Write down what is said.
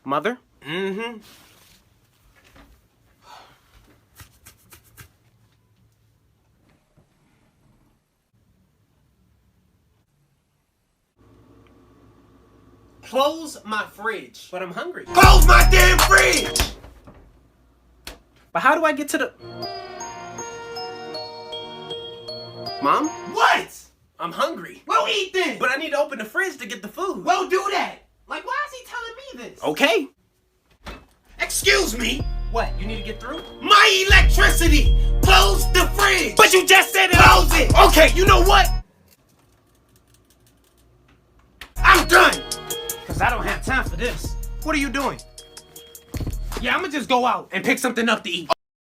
Mother? Mm-hmm. Close my fridge. But I'm hungry. Close my damn fridge! But how do I get to the... Mom? What? I'm hungry. Well, eat then. But I need to open the fridge to get the food. Well, do that. Like, why is he telling me this? Okay. Excuse me. What, you need to get through? My electricity. Close the fridge. But you just said it. Close it. Okay, you know what? I'm done. Because I don't have time for this. What are you doing? Yeah, I'm gonna just go out And pick something up to eat.